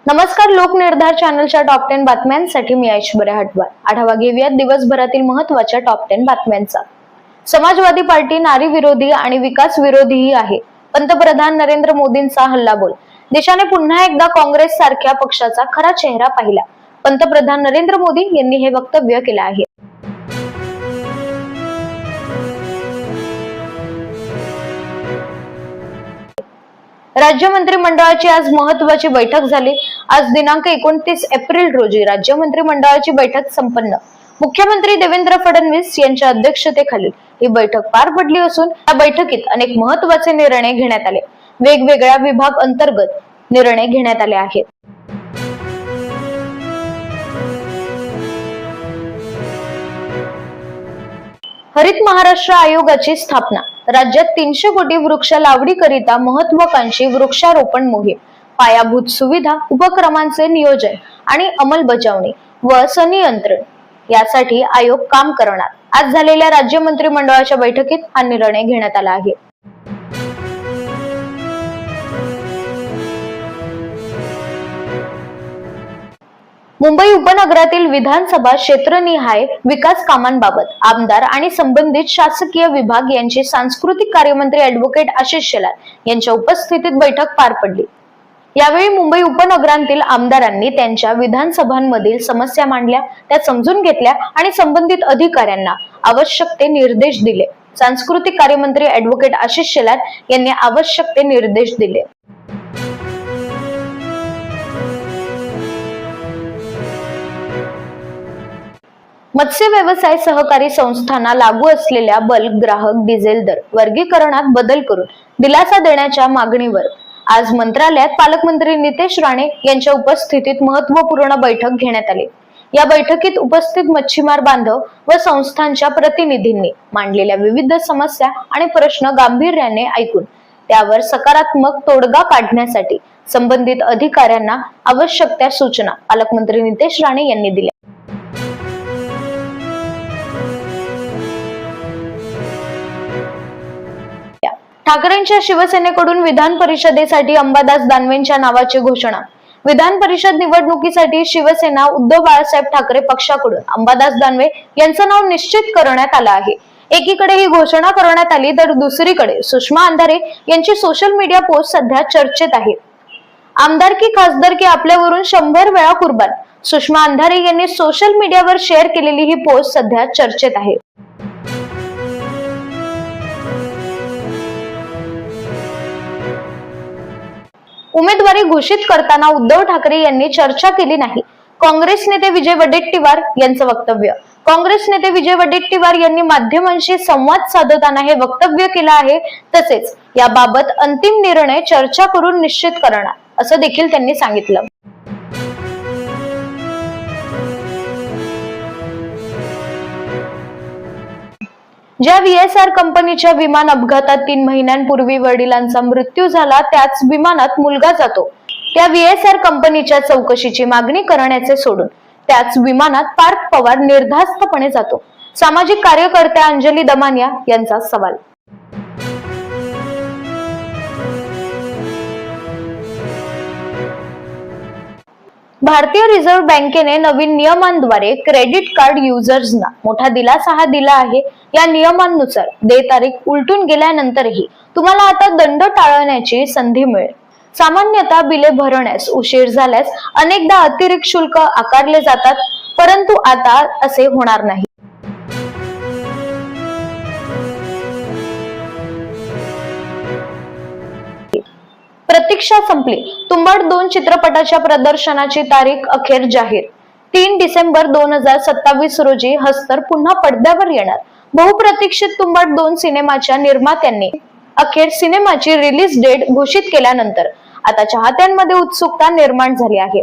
नमस्कार, लोकनिर्धार चॅनलच्या टॉप 10 बातम्यांसाठी मी ऐश्वर्या हटवार. आढावा घेऊयात दिवसभरातील महत्त्वाच्या टॉप 10 बातम्यांचा. समाजवादी पार्टी नारी विरोधी आणि विकास विरोधीही आहे. पंतप्रधान नरेंद्र मोदींचा हल्लाबोल. देशाने पुन्हा एकदा काँग्रेस सारख्या पक्षाचा खरा चेहरा पाहिला. पंतप्रधान नरेंद्र मोदी यांनी हे वक्तव्य केले आहे. राज्य मंत्रिमंडळाची आज महत्त्वाची बैठक झाली. आज दिनांक 29 एप्रिल रोजी राज्य मंत्रिमंडळाची बैठक संपन्न. मुख्यमंत्री देवेंद्र फडणवीस यांच्या अध्यक्षतेखाली ही बैठक पार पडली असून या बैठकीत अनेक महत्त्वाचे निर्णय घेण्यात आले. वेगवेगळ्या विभाग अंतर्गत निर्णय घेण्यात आले आहेत. हरित महाराष्ट्र आयोगाची स्थापना. राज्यात 300 कोटी वृक्ष लावडीकरिता महत्त्वाकांक्षी वृक्षारोपण मोहीम, पायाभूत सुविधा उपक्रमांचे नियोजन आणि अंमलबजावणी व संनियंत्रण यासाठी आयोग काम करणार. आज झालेल्या राज्य मंत्रिमंडळाच्या बैठकीत हा निर्णय घेण्यात आला आहे. मुंबई उपनगरातील विधानसभा क्षेत्रनिहाय विकास कामांबाबत आमदार आणि संबंधित शासकीय विभाग यांची सांस्कृतिक कार्यमंत्री ॲडव्होकेट आशिष शेलार यांच्या उपस्थितीत बैठक पार पडली. यावेळी मुंबई उपनगरातील आमदारांनी त्यांच्या विधानसभांमधील समस्या मांडल्या, त्या समजून घेतल्या आणि संबंधित अधिकाऱ्यांना आवश्यक ते निर्देश दिले. सांस्कृतिक कार्यमंत्री ॲडव्होकेट आशिष शेलार यांनी आवश्यक ते निर्देश दिले. मत्स्य व्यवसाय सहकारी संस्थांना लागू असलेल्या बल्क ग्राहक डिझेल दर वर्गीकरणात बदल करून दिलासा देण्याच्या मागणीवर आज मंत्रालयात पालकमंत्री नितेश राणे यांच्या उपस्थितीत महत्त्वपूर्ण बैठक घेण्यात आली. या बैठकीत उपस्थित मच्छीमार बांधव व संस्थांच्या प्रतिनिधींनी मांडलेल्या विविध समस्या आणि प्रश्न गांभीर्याने ऐकून त्यावर सकारात्मक तोडगा काढण्यासाठी संबंधित अधिकाऱ्यांना आवश्यक त्या सूचना पालकमंत्री नितेश राणे यांनी दिल्या. ठाकरेंच्या शिवसेनेकडून विधान परिषदेसाठी अंबादास दानवेंच्या नावाची घोषणा. विधान परिषद निवडणुकीसाठी शिवसेना उद्धव बाळासाहेब ठाकरे पक्षाकडून अंबादास दानवे यांचं नाव निश्चित करण्यात आलं आहे. एकीकडे ही घोषणा करण्यात आली तर दुसरीकडे सुषमा अंधारे यांची सोशल मीडिया पोस्ट सध्या चर्चेत आहे. आमदारकी खासदारकी आपल्यावरून 100 वेळा कुर्बान. सुषमा अंधारे यांनी सोशल मीडियावर शेअर केलेली ही पोस्ट सध्या चर्चेत आहे. उमेदवारी घोषित करताना उद्धव ठाकरे यांनी चर्चा केली नाही. काँग्रेस नेते विजय वडेट्टीवार यांचं वक्तव्य. काँग्रेस नेते विजय वडेट्टीवार यांनी माध्यमांशी संवाद साधताना हे वक्तव्य केलं आहे. तसेच याबाबत अंतिम निर्णय चर्चा करून निश्चित करणार असं देखील त्यांनी सांगितलं. ज्या VSR कंपनीच्या विमान अपघातात 3 महिन्यांपूर्वी वडिलांचा मृत्यू झाला त्याच विमानात मुलगा जातो. त्या VSR कंपनीच्या चौकशीची मागणी करण्याचे सोडून त्याच विमानात पार्थ पवार निर्धास्तपणे जातो. सामाजिक कार्यकर्त्या अंजली दमानिया यांचा सवाल. भारतीय रिझर्व्ह बँकेने नवीन नियमांद्वारे क्रेडिट कार्ड युजर्सना मोठा दिलासा दिला आहे. या नियमांनुसार देय तारीख उलटून गेल्यानंतरही तुम्हाला आता दंड टाळण्याची संधी मिळेल. सामान्यतः बिले भरण्यास उशीर झाल्यास अनेकदा अतिरिक्त शुल्क आकारले जातात, परंतु आता असे होणार नाही. प्रतीक्षा संपली. तुंबड 2 चित्रपटाच्या प्रदर्शनाची तारीख अखेर जाहीर. 3 डिसेंबर 2027 रोजी हस्तर पुन्हा पडद्यावर येणार. बहुप्रतीक्षित तुंबड 2 सिनेमाच्या निर्मात्यांनी अखेर सिनेमाची रिलीज डेट घोषित केल्यानंतर आता चाहत्यांमध्ये उत्सुकता निर्माण झाली आहे.